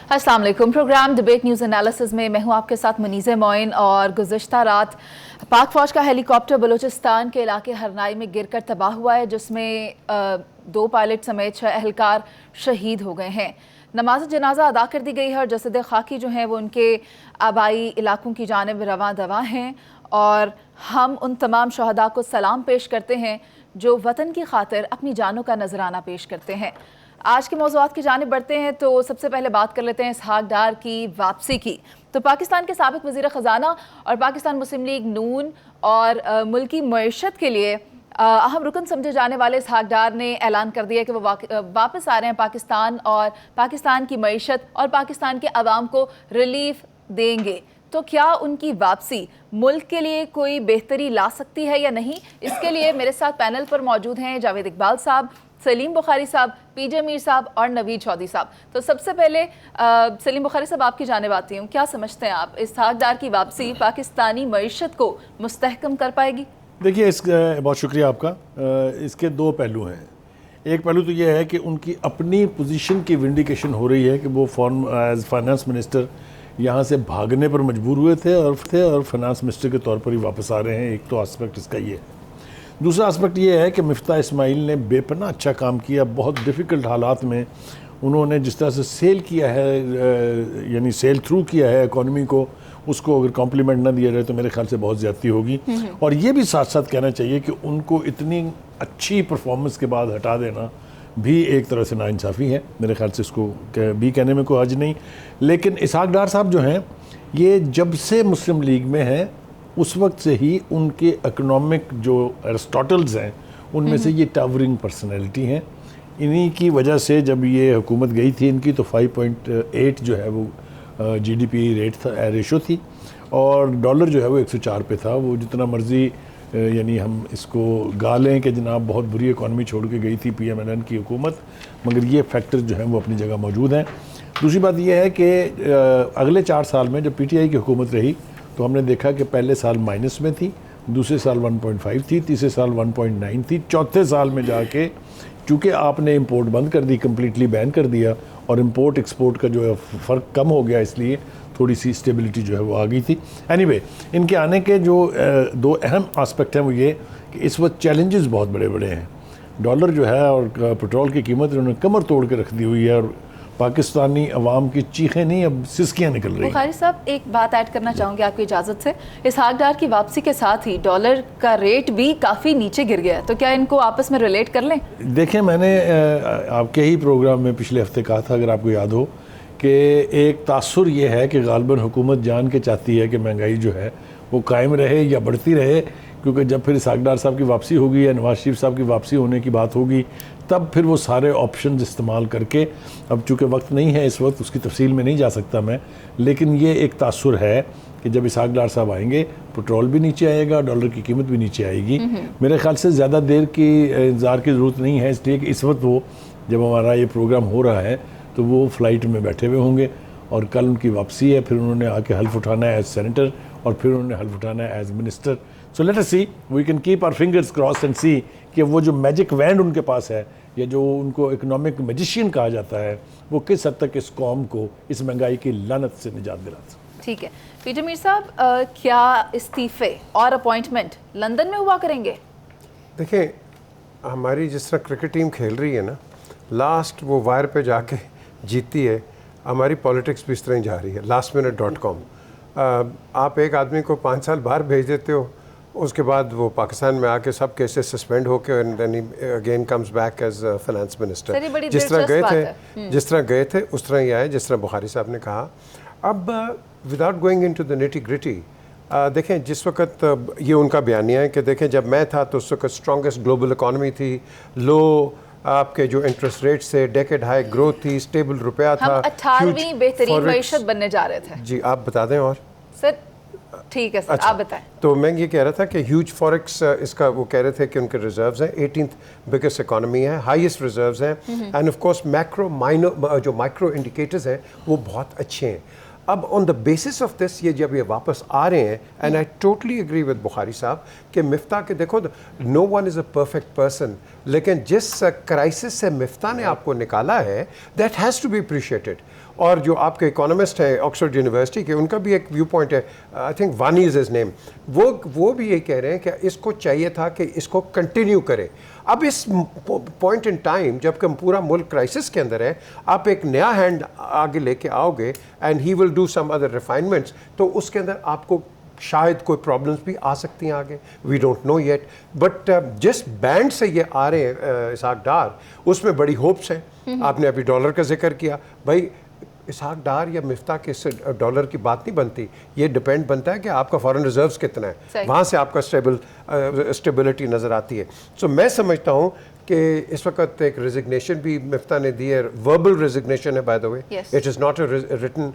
अस्सलाम वालेकुम। Programme debate news analysis में मैं हूं आपके साथ मुनीज़े मोइन। और गुज़िश्ता रात पाक फ़ौज का हेलीकॉप्टर बलूचिस्तान के इलाके हरनाई में गिरकर तबाह हुआ है, जिसमें 2 पायलट समेत 6 एहलकार शहीद हो गए हैं। नमाज जनाजा अदा कर दी गई है और जसद खाकी जो हैं वो उनके आबाई इलाकों की जानिब रवां दवा हैं। और हम उन तमाम शहदा को सलाम पेश करते हैं जो वतन की खातिर अपनी जानों का नजराना पेश करते हैं। आज के मौज़ूआत की जानिब बढ़ते हैं तो सबसे पहले बात कर लेते हैं इसहाक डार की वापसी की। तो पाकिस्तान के साबिक़ वज़ीर ख़जाना और पाकिस्तान मुस्लिम लीग नून और मुल्की मईशत के लिए अहम रुकन समझे जाने वाले इसहाक डार ने ऐलान कर दिया कि वो वापस आ रहे हैं पाकिस्तान और पाकिस्तान की मईशत और पाकिस्तान के अवाम को रिलीफ देंगे। तो क्या उनकी वापसी मुल्क के लिए कोई बेहतरी ला सकती है या नहीं? इसके लिए मेरे साथ पैनल पर मौजूद हैं जावेद इकबाल साहब, सलीम बुखारी साहब, पीजे मीर साहब और नवीद चौधरी साहब। तो सबसे पहले सलीम बुखारी साहब आपकी जानिब आती हूँ, क्या समझते हैं आप इसहाक डार की वापसी पाकिस्तानी मईशत को मुस्तहकम कर पाएगी? देखिए, बहुत शुक्रिया आपका। इसके 2 पहलू हैं। एक पहलू तो ये है कि उनकी अपनी पोजीशन की विंडिकेशन हो रही है कि वो एज फाइनेंस मिनिस्टर यहाँ से भागने पर मजबूर हुए थे और फाइनेंस मिनिस्टर के तौर पर ही वापस आ रहे हैं। एक तो एस्पेक्ट इसका ये है। दूसरा एस्पेक्ट ये है कि मिफ्ता इस्माइल ने बेपनाह अच्छा काम किया। बहुत डिफ़िकल्ट हालात में उन्होंने जिस तरह से सेल किया है, यानी सेल थ्रू किया है इकॉनमी को, उसको अगर कॉम्प्लीमेंट ना दिया जाए तो मेरे ख्याल से बहुत ज़्यादती होगी। और ये भी साथ साथ कहना चाहिए कि उनको इतनी अच्छी परफॉर्मेंस के बाद हटा देना भी एक तरह से नाइंसाफ़ी है। मेरे ख्याल से इसको भी कहने में कोई हर्ज नहीं। लेकिन इसहाक डार साहब जो हैं, ये जब से मुस्लिम लीग में हैं उस वक्त से ही उनके इकोनॉमिक जो एरिस्टोटल्स हैं उनमें से ये टावरिंग पर्सनैलिटी हैं। इन्हीं की वजह से जब ये हुकूमत गई थी इनकी, तो 5.8 जो है वो GDP रेट था, रेशो थी, और डॉलर जो है वो 104 पे था। वो जितना मर्जी यानी हम इसको गा लें कि जनाब बहुत बुरी इकॉनमी छोड़ के गई थी PMNN की हुकूमत, मगर ये फैक्टर जो हैं वो अपनी जगह मौजूद हैं। दूसरी बात ये है कि अगले 4 साल में जब PTI की हुकूमत रही तो हमने देखा कि पहले साल माइनस में थी, दूसरे साल 1.5 थी, तीसरे साल 1.9 थी, चौथे साल में जाके चूँकि आपने इंपोर्ट बंद कर दी, कम्प्लीटली बैन कर दिया, और इंपोर्ट एक्सपोर्ट का जो है फ़र्क कम हो गया, इसलिए थोड़ी सी स्टेबिलिटी जो है वो आ गई थी। एनीवे, इनके आने के जो 2 अहम आस्पेक्ट हैं वो ये कि इस वक्त चैलेंजेस बहुत बड़े बड़े हैं। डॉलर जो है और पेट्रोल की कीमत उन्होंने कमर तोड़ के रख दी हुई है और पाकिस्तानी अवाम की चीखें नहीं, अब सिसकियाँ निकल रही हैं। बुखारी साहब, एक बात ऐड करना चाहूँगी आपकी इजाज़त से। इसहाक डार की वापसी के साथ ही डॉलर का रेट भी काफ़ी नीचे गिर गया, तो क्या इनको आपस में रिलेट कर लें? देखें, मैंने आपके ही प्रोग्राम में पिछले हफ्ते कहा था, अगर आपको याद हो, कि एक तासुर ये है कि गालिबन हुकूमत जान के चाहती है कि महंगाई जो है वो कायम रहे या बढ़ती रहे, क्योंकि जब फिर इसहाक डार साहब की वापसी होगी या नवाज शरीफ साहब की वापसी होने की बात होगी, तब फिर वो सारे ऑप्शन इस्तेमाल करके, अब चूँकि वक्त नहीं है इस वक्त, उसकी तफसील में नहीं जा सकता मैं, लेकिन ये एक तासुर है कि जब इसहाक डार साहब आएंगे पेट्रोल भी नीचे आएगा, डॉलर की कीमत भी नीचे आएगी। मेरे ख्याल से ज़्यादा देर की इंतज़ार की ज़रूरत नहीं है, इसलिए कि इस वक्त वो, जब हमारा ये प्रोग्राम हो रहा है तो वो फ़्लाइट में बैठे हुए होंगे और कल उनकी वापसी है, फिर उन्होंने आके हल्फ उठाना है एज सेनेटर और फिर उन्होंने हल्फ उठाना है as minister. So let us see, we can keep our fingers crossed and see कि वो जो मैजिक वैंड उनके पास है, या जो उनको इकोनॉमिक मैजिशियन कहा जाता है, वो किस हद तक इस कौम को इस महंगाई की लानत से निजात दिलाता है। ठीक है, पीजे मीर साहब, क्या इस्तीफे और अपॉइंटमेंट लंदन में हुआ करेंगे? देखिए, हमारी जिस तरह क्रिकेट टीम खेल रही है ना, लास्ट वो वायर पे जाके जीतती है, हमारी पॉलिटिक्स भी इस तरह ही जा रही है। lastminute.com, आप एक आदमी को 5 साल बाहर भेज देते हो, उसके बाद वो पाकिस्तान में आके सब केसेस सस्पेंड होके and then he again comes back as finance minister. जिस तरह गए थे उस तरह ही आए, जिस तरह बुखारी साहब ने कहा। अब without going into the nitty gritty, देखें, जिस वक्त ये उनका बयानिया है कि देखें, जब मैं था तो उस वक्त स्ट्रॉन्गेस्ट ग्लोबल इकॉनमी थी, लो आपके जो इंटरेस्ट रेट से डेकेड हाई ग्रोथ थी, स्टेबल रुपया था, हम 18वीं बेहतरीन मईशत बनने जा रहे थे। जी, आप बता दें। और सर ठीक है सर, अच्छा, आप बताएं। तो मैं ये कह रहा था कि ह्यूज फॉरेक्स, इसका वो कह रहे थे कि उनके रिजर्व्स हैं, 18th बिगेस्ट इकोनॉमी है, हाईएस्ट रिजर्व्स हैं, एंड ऑफ कोर्स जो माइक्रो इंडिकेटर्स हैं वो बहुत अच्छे हैं। अब on the basis of this ये जब ये वापस आ रहे हैं, and I totally agree with Bukhari साहब कि मिफ्ता के, देखो, no one is a perfect person, लेकिन जिस क्राइसिस से मिफ्ता ने आपको निकाला है, that has to be appreciated. और जो आपके इकोनॉमिस्ट हैं ऑक्सफोर्ड यूनिवर्सिटी के, उनका भी एक व्यू पॉइंट है, आई थिंक वानी इज़ हिज नेम, वो भी ये कह रहे हैं कि इसको चाहिए था कि इसको कंटिन्यू करें। अब इस पॉइंट इन टाइम जब हम पूरा मुल्क क्राइसिस के अंदर है, आप एक नया हैंड आगे लेके आओगे and he will do some other refinements, तो उसके अंदर आपको शायद कोई प्रॉब्लम्स भी आ सकती हैं आगे, we don't know yet. But जिस बैंड से ये आ रहे हैं इसहाक डार, उसमें बड़ी होप्स हैं। आपने अभी डॉलर का जिक्र किया, भाई इसहाक डार या मिफ्ता के डॉलर की बात नहीं बनती, ये डिपेंड बनता है कि आपका फॉरेन रिजर्व्स कितना है, वहाँ से आपका स्टेबिलिटी नज़र आती है। सो मैं समझता हूँ कि इस वक्त एक रेजिग्नेशन भी मिफ्ता ने दी है, वर्बल रेजिग्नेशन है by the way, it is not a written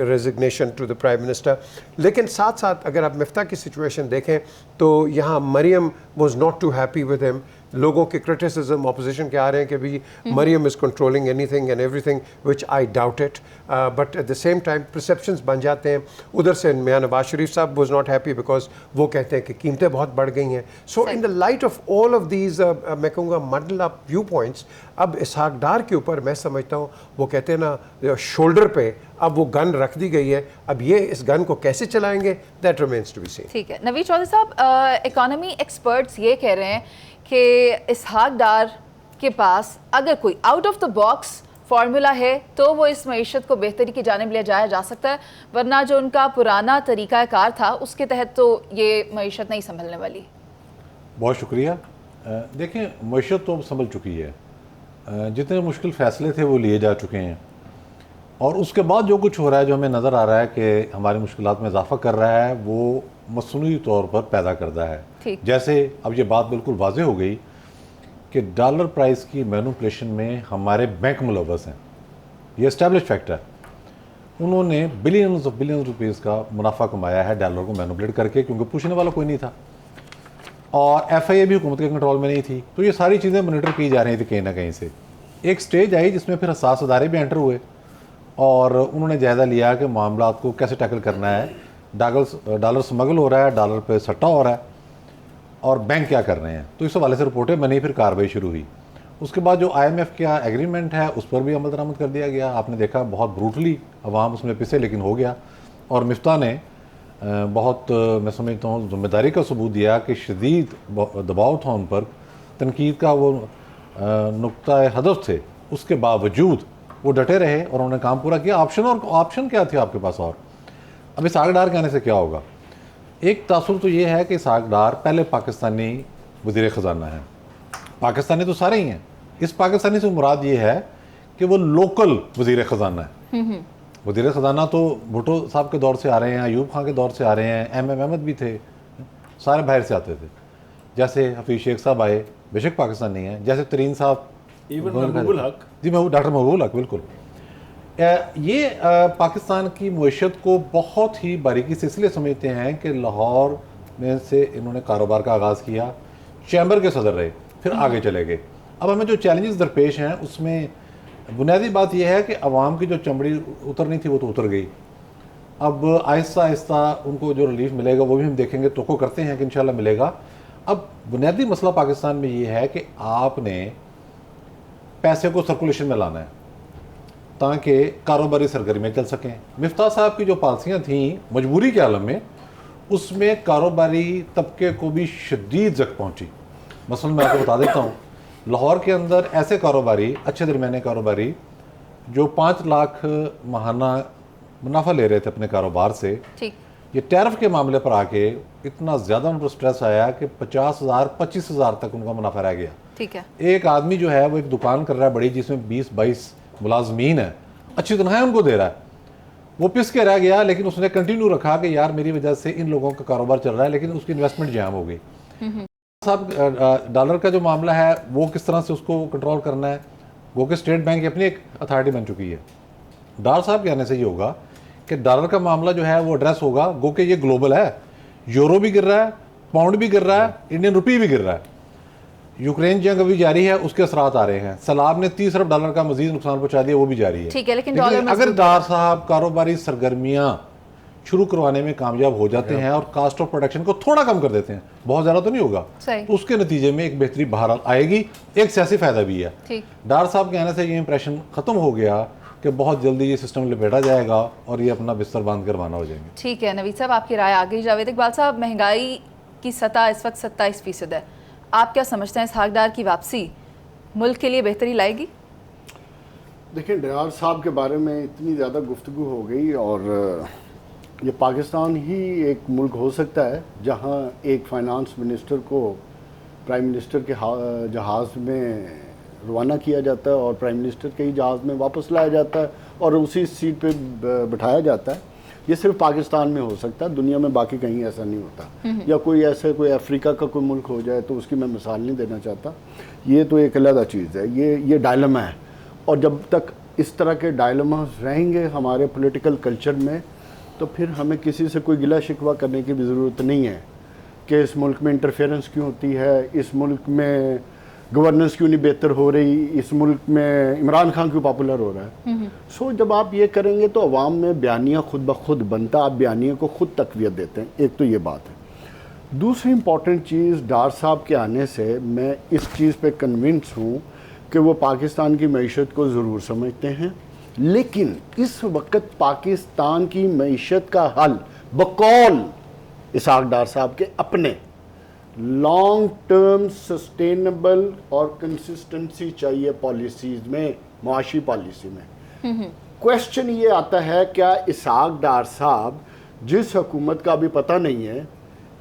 resignation to the prime minister. लेकिन साथ साथ अगर आप मिफ्ता की सिचुएशन देखें तो यहाँ Maryam was not too happy with him. लोगों के क्रिटिसिज्म ऑपोजिशन के आ रहे हैं कि भाई Maryam is controlling anything and everything, which I doubt it, but at the same time perceptions बन जाते हैं। उधर से मियां नवाज शरीफ साहब वाज नॉट हैप्पी बिकॉज वो कहते हैं कि कीमतें बहुत बढ़ गई हैं। So in the light of all of these मैं कहूँगा मडल अप व्यू पॉइंट्स, अब इसहाक डार के ऊपर मैं समझता हूँ, वो कहते हैं ना शोल्डर पे अब वो गन रख दी गई है, अब ये इस गन को कैसे चलाएंगे, that remains to be seen. ठीक है नवीद चौधरी साहब, इकोनॉमी एक्सपर्ट्स ये कह रहे हैं कि इसहाक डार के पास अगर कोई out of the box formula है तो वो इस मईशत को बेहतरी की जानिब ले जाया जा सकता है, वरना जो उनका पुराना तरीक़ाकार था उसके तहत तो ये मईशत नहीं संभलने वाली। बहुत शुक्रिया। देखें, मईशत तो संभल चुकी है, जितने मुश्किल फ़ैसले थे वो लिए जा चुके हैं, और उसके बाद जो कुछ हो रहा है, जो हमें नज़र आ रहा है कि हमारी मुश्किलात में इजाफा कर रहा है, वो मसनूई तौर पर पैदा करता है। जैसे अब ये बात बिल्कुल वाज़े हो गई कि डॉलर प्राइस की मैनिपुलेशन में हमारे बैंक मुलव्वस हैं, ये एस्टैब्लिश फैक्ट है। उन्होंने बिलियंस रुपीज़ का मुनाफा कमाया है डॉलर को मैनिपुलेट करके, क्योंकि पूछने वाला कोई नहीं था और FIA भी हुकूमत के कंट्रोल में नहीं थी। तो ये सारी चीज़ें मॉनिटर की जा रही थी कहीं ना कहीं से। एक स्टेज आई जिसमें फिर हसास अदारे भी एंटर हुए और उन्होंने जायज़ा लिया कि मामला को कैसे टैकल करना है। डॉलर स्मगल हो रहा है, डॉलर पे सट्टा हो रहा है, और बैंक क्या कर रहे हैं। तो इस हवाले से रिपोर्टें बनी, फिर कार्रवाई शुरू हुई। उसके बाद जो IMF का एग्रीमेंट है उस पर भी अमल दरामद कर दिया गया। आपने देखा बहुत ब्रूटली अवाम उसमें पिसे, लेकिन हो गया। और मिफ्ता ने बहुत मैं समझता हूँ जिम्मेदारी का सबूत दिया कि शदीद दबाव था उन पर, तनकीद का वो नुक्ता हदफ थे, उसके बावजूद वो डटे रहे और उन्होंने काम पूरा किया। ऑप्शन क्या थे आपके पास? और अब इसहाक डार कहने से क्या होगा? एक तासुर तो ये है कि इसहाक डार पहले पाकिस्तानी वज़ीर ख़जाना है। पाकिस्तानी तो सारे ही हैं, इस पाकिस्तानी से मुराद ये है कि वो लोकल वज़ीर ख़जाना है। वज़ीर ख़जाना तो भुट्टो साहब के दौर से आ रहे हैं, अयूब खां के दौर से आ रहे हैं, MM अहमद भी थे, सारे बाहर से आते थे। जैसे हफीज़ शेख साहब आए, बेशक पाकिस्तानी हैं, जैसे तरीन साहब, इवन महबूबुल हक, जी डॉक्टर महबूबुल हक, बिल्कुल। ये पाकिस्तान की मईशत को बहुत ही बारीकी से इसलिए समझते हैं कि लाहौर में से इन्होंने कारोबार का आगाज़ किया, चैम्बर के सदर रहे, फिर आगे चले गए। अब हमें जो चैलेंजेस दरपेश हैं उसमें बुनियादी बात यह है कि अवाम की जो चमड़ी उतरनी थी वो तो उतर गई। अब आहिस्ता आहिस्ता उनको जो रिलीफ मिलेगा वो भी हम देखेंगे, तो करते हैं कि इंशाल्लाह मिलेगा। अब बुनियादी मसला पाकिस्तान में ये है कि आपने पैसे को सर्कुलेशन में लाना है ताकि कारोबारी सरगर्मियाँ चल सकें। मिफ्ता साहब की जो पॉलिसियाँ थीं मजबूरी के आलम में, उसमें कारोबारी तबके को भी शदीद जख्म पहुँची। मसलन मैं आपको बता देता हूँ, लाहौर के अंदर ऐसे कारोबारी, अच्छे दरमियाने कारोबारी जो 5 लाख माहाना मुनाफा ले रहे थे अपने कारोबार से, ये टैरिफ के मामले पर आके इतना ज़्यादा उन पर स्ट्रेस आया कि 50,000 25,000 तक उनका मुनाफा रह गया। ठीक है। एक आदमी जो है वो एक दुकान कर रहा है बड़ी, जिसमें 20-22 मुलाजमीन है, अच्छी तनख्वाहें उनको दे रहा है, वो पिस के रह गया। लेकिन उसने कंटिन्यू रखा कि यार मेरी वजह से इन लोगों का कारोबार चल रहा है, लेकिन उसकी इन्वेस्टमेंट जाम हो गई। साहब डॉलर का जो मामला है वो किस तरह से उसको कंट्रोल करना है, वो कि स्टेट बैंक की अपनी एक अथॉरिटी बन चुकी है। डार साहब कहने से ये होगा कि डॉलर का मामला जो है वो एड्रेस होगा, गो कि ये ग्लोबल है, यूरो भी गिर रहा है, पाउंड भी गिर रहा है, इंडियन रुपी भी गिर रहा है। यूक्रेन जंग अभी जारी है, उसके असरात आ रहे हैं। सैलाब ने 30 अरब डॉलर का मजीद नुकसान पहुंचा दिया, वो भी जारी है। ठीक है, लेकिन अगर डार साहब कारोबारी सरगर्मियां शुरू करवाने में कामयाब हो जाते हैं और कास्ट ऑफ प्रोडक्शन को थोड़ा कम कर देते हैं, बहुत ज़्यादा तो नहीं होगा, तो उसके नतीजे में एक बेहतरी बाहर आएगी, एक सियासी फ़ायदा भी है। डार साहब के कहने से ये इंप्रेशन ख़त्म हो गया कि बहुत जल्दी ये सिस्टम लपेटा जाएगा और ये अपना बिस्तर बांध कर रवाना हो जाएंगे। ठीक है नवीद साहब, आपकी राय आ गई। जावेद इकबाल साहब, महंगाई की सतह इस वक्त 27% है, आप क्या समझते हैं इसहाक डार की वापसी मुल्क के लिए बेहतरी लाएगी? देखिए, डार साहब के बारे में इतनी ज़्यादा गुफ्तगू हो गई, और ये पाकिस्तान ही एक मुल्क हो सकता है जहां एक फाइनेंस मिनिस्टर को प्राइम मिनिस्टर के जहाज़ में रवाना किया जाता है और प्राइम मिनिस्टर के ही जहाज़ में वापस लाया जाता है और उसी सीट पे बिठाया जाता है। ये सिर्फ पाकिस्तान में हो सकता है, दुनिया में बाकी कहीं ऐसा नहीं होता। या कोई ऐसे कोई अफ्रीका का कोई मुल्क हो जाए तो उसकी मैं मिसाल नहीं देना चाहता, ये तो एक अलग चीज़ है। ये डायलमा है, और जब तक इस तरह के डायलमास रहेंगे हमारे पॉलिटिकल कल्चर में, तो फिर हमें किसी से कोई गिला शिकवा करने की भी ज़रूरत नहीं है कि इस मुल्क में इंटरफेरेंस क्यों होती है, इस मुल्क में गवर्नेंस क्यों नहीं बेहतर हो रही, इस मुल्क में इमरान खान क्यों पॉपुलर हो रहा है। सो जब आप ये करेंगे तो अवाम में बयानिया खुद ब खुद बनता, आप बयानिया को खुद तक़वियत देते हैं। एक तो ये बात है। दूसरी इम्पॉर्टेंट चीज़, डार साहब के आने से मैं इस चीज़ पे कन्विंस हूँ कि वो पाकिस्तान की मईशत को ज़रूर समझते हैं, लेकिन इस वक्त पाकिस्तान की मईशत का हल बकौल इसहाक डार साहब के अपने लॉन्ग टर्म सस्टेनेबल और कंसिस्टेंसी चाहिए पॉलिसीज़ में, मुआशी पॉलिसी में। क्वेश्चन ये आता है, क्या इसहाक डार साहब, जिस हुकूमत का अभी पता नहीं है,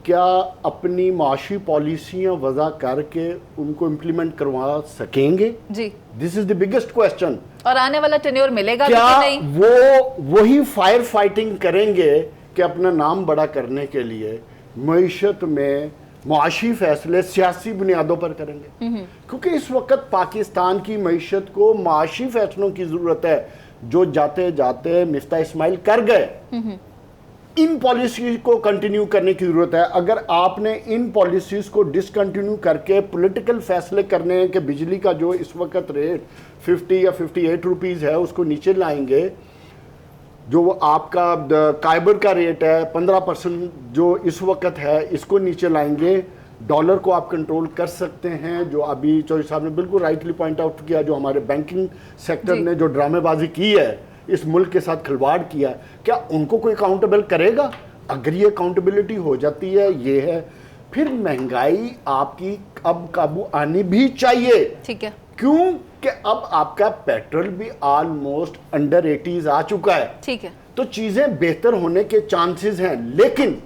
क्या अपनी माशी पॉलिसियाँ वज़ा करके उनको इम्प्लीमेंट करवा सकेंगे? जी, this is the biggest question. और आने वाला टेन्योर मिलेगा क्या कि नहीं? वो वही फायर फाइटिंग करेंगे कि अपना नाम बड़ा करने के लिए मईशत में मुआशी फैसले सियासी बुनियादों पर करेंगे? क्योंकि इस वक्त पाकिस्तान की मईशत को मुआशी फैसलों की ज़रूरत है, जो जाते जाते मिफ्ता इस्माइल कर गए। इन पॉलिसी को कंटिन्यू करने की ज़रूरत है। अगर आपने इन पॉलिसीज़ को डिसकंटिन्यू करके पॉलिटिकल फैसले करने हैं कि बिजली का जो इस वक्त रेट 50 या 58 रुपीज़ है उसको नीचे लाएंगे, जो आपका काइबर का रेट है 15% जो इस वक्त है इसको नीचे लाएंगे, डॉलर को आप कंट्रोल कर सकते हैं, जो अभी चौधरी साहब ने बिल्कुल राइटली पॉइंट आउट किया, जो हमारे बैंकिंग सेक्टर ने जो ड्रामेबाजी की है, इस मुल्क के साथ खिलवाड़ किया, क्या उनको कोई अकाउंटेबल करेगा? अगर ये अकाउंटेबिलिटी हो जाती है, ये है, फिर महंगाई आपकी अब काबू आनी भी चाहिए। ठीक है, क्यों कि अब आपका पेट्रोल भी ऑलमोस्ट अंडर 80s आ चुका है। ठीक है, तो चीजें बेहतर होने के चांसेस हैं, लेकिन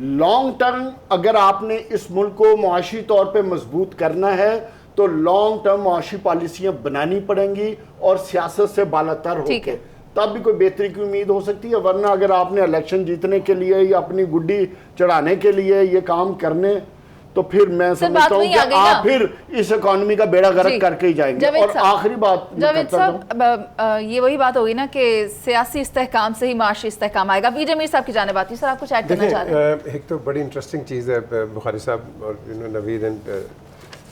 लॉन्ग टर्म अगर आपने इस मुल्क को मुआशी तौर पे मजबूत करना है तो लॉन्ग टर्म मुआशी पॉलिसियां बनानी पड़ेंगी और सियासत से बालातर होकर तब भी कोई बेहतरी की उम्मीद हो सकती है। वरना अगर आपने इलेक्शन जीतने के लिए या अपनी गुड्डी चढ़ाने के लिए ये काम करने, तो फिर मैं समझता हूँ कि आप फिर इस इकोनॉमी का बेड़ा गर्क करके ही जाएंगे। और आखिरी बात जावेद साहब, ये वही बात होगी ना कि सियासी इस्तेहकाम से ही माशी इस्तेहकाम आएगा। पीजे मीर साहब की जानिब आती है, सर आप कुछ ऐड करना चाह रहे हैं? एक तो बड़ी इंटरेस्टिंग चीज़ है बुखारी साहब और नवीद एंड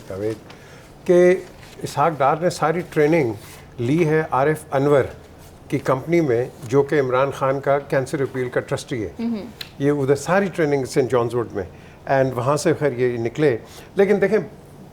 जावेद के इसहाक डार ने सारी ट्रेनिंग ली है आरिफ अनवर की कंपनी में, जो कि इमरान खान का कैंसर अपील का ट्रस्टी है। ये उधर सारी ट्रेनिंग सेंट जॉन्स वुड में, एंड वहाँ से खैर ये निकले। लेकिन देखें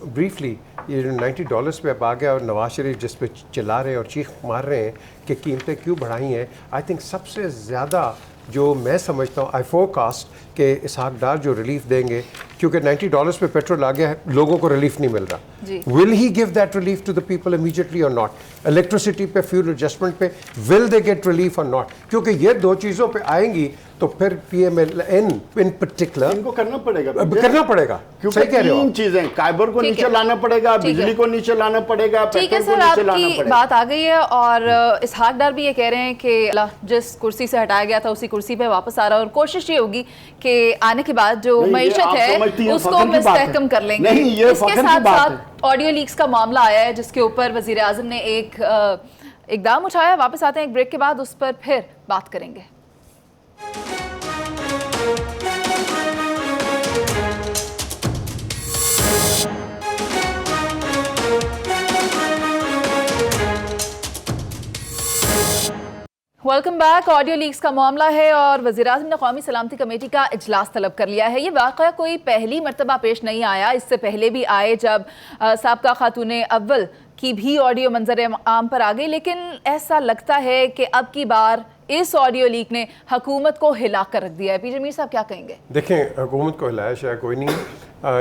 ब्रीफली, ये जो $90 पे अब आ गया और नवाज शरीफ जिस पे चिल्ला रहे और चीख मार रहे हैं कि कीमतें क्यों बढ़ाई हैं, आई थिंक सबसे ज़्यादा जो मैं समझता हूँ, आई फोरकास्ट कि इसहाक डार जो रिलीफ देंगे, क्योंकि $90 पे पेट्रोल आ गया है, लोगों को रिलीफ नहीं मिल रहा। Will he give that relief to the people immediately और नॉट? इलेक्ट्रिसिटी पे, फ्यूल एडजस्टमेंट पे विल दे गेट रिलीफ और नॉट? क्योंकि ये दो चीज़ों पे आएंगी तो फिर PMLN इन पर्टिकुलर इनको करना पड़ेगा, क्योंकि तीन चीजें, काइबर को नीचे लाना पड़ेगा, बिजली को नीचे लाना पड़ेगा, ठीक है सर, आपकी बात आ गई है। और इसहाक डार भी ये कह रहे हैं कि जिस कुर्सी से हटाया गया था उसी कुर्सी पे वापस आ रहा है, और कोशिश ये होगी कि आने के बाद जो मईशत है उसको मुस्तहकम कर लेंगे। इसके साथ साथ ऑडियो लीक्स का मामला आया है जिसके ऊपर वजीर आज़म ने एक इकदाम उठाया। वापस आते हैं एक ब्रेक के बाद, उस पर फिर बात करेंगे। Welcome back. ऑडियो लीक्स का मामला है और वज़ीर-ए-आज़म ने कौमी सलामती कमेटी का इजलास तलब कर लिया है। ये वाक़या कोई पहली मरतबा पेश नहीं आया, इससे पहले भी आए जब साबका खातून अव्वल की भी ऑडियो मंजर आम पर आ गई, लेकिन ऐसा लगता है कि अब की बार इस ऑडियो लीक ने हुकूमत को हिला कर रख दिया है। पीजे मीर साहब क्या कहेंगे? देखें, हुकूमत को हिलाया शायद कोई नहीं,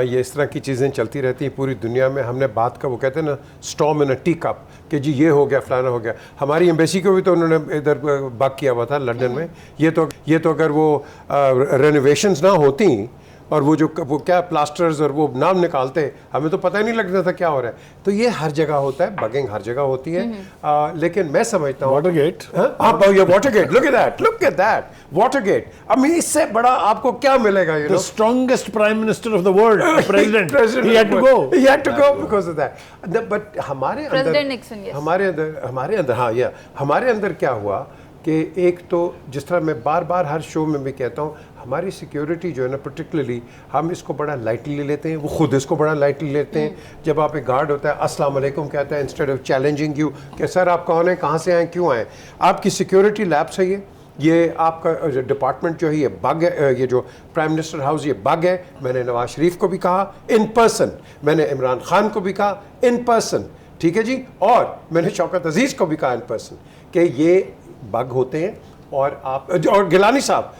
ये इस तरह की चीज़ें चलती रहती हैं पूरी दुनिया में। हमने बात का वो कहते हैं ना, स्टॉर्म इन अ टी कप, कि जी ये हो गया, फलाना हो गया। हमारी एम्बेसी को भी तो उन्होंने इधर बाग किया हुआ था लंदन में। ये तो अगर वो रेनोवेशंस ना होती और वो क्या प्लास्टर्स और वो नाम निकालते, हमें तो पता ही नहीं लगता था क्या हो रहा है। तो ये हर जगह होता है, बगिंग हर जगह होती है। लेकिन मैं समझता हूँ Watergate, Watergate, look at that Watergate. अब इससे बड़ा आपको क्या मिलेगा? The strongest prime minister of the world, president, he had to go because of that. But हमारे अंदर क्या हुआ कि एक तो जिस तरह मैं बार बार हर शो में भी कहता हूँ, हमारी सिक्योरिटी जो है ना, पर्टिकुलरली हम इसको बड़ा लाइटली लेते हैं, वो खुद इसको बड़ा लाइटली लेते हैं। जब आप एक गार्ड होता है अस्सलाम वालेकुम कहता है, इंस्टेड ऑफ चैलेंजिंग यू कि सर आप कौन है, कहाँ से आए, क्यों आए। आपकी सिक्योरिटी लैब्स है, ये आपका डिपार्टमेंट जो है ये बग है, ये जो प्राइम मिनिस्टर हाउस ये बग है। मैंने नवाज शरीफ को भी कहा इन पर्सन, मैंने इमरान खान को भी कहा इन पर्सन, ठीक है जी, और मैंने शौकत अजीज़ को भी कहा इन पर्सन कि ये बग होते हैं। और गिलानी साहब,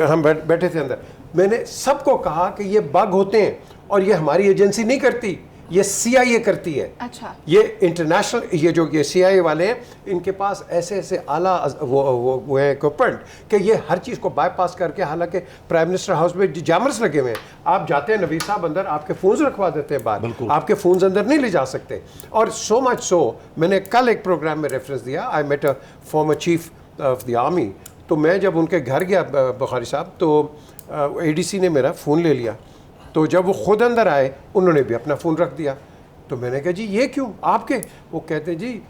हम बैठे थे अंदर, मैंने सबको कहा कि ये बग होते हैं और ये हमारी एजेंसी नहीं करती, ये CIA करती है। अच्छा, ये इंटरनेशनल, ये CIA वाले हैं, इनके पास ऐसे आला वो है इक्विपमेंट कि ये हर चीज़ को बाईपास करके, हालांकि प्राइम मिनिस्टर हाउस में जामर्स लगे हुए हैं। आप जाते हैं नबी साहब अंदर, आपके फ़ोन्स रखवा देते हैं बाहर, आपके फ़ोन्स अंदर नहीं ले जा सकते। और सो मच सो, मैंने कल एक प्रोग्राम में रेफरेंस दिया, I met a former chief of the army. तो मैं जब उनके घर गया बुखारी साहब, तो ADC ने मेरा फ़ोन ले लिया। तो जब वो खुद अंदर आए, उन्होंने भी अपना फ़ोन रख दिया। तो मैंने कहा जी ये क्यों आपके? वो कहते जी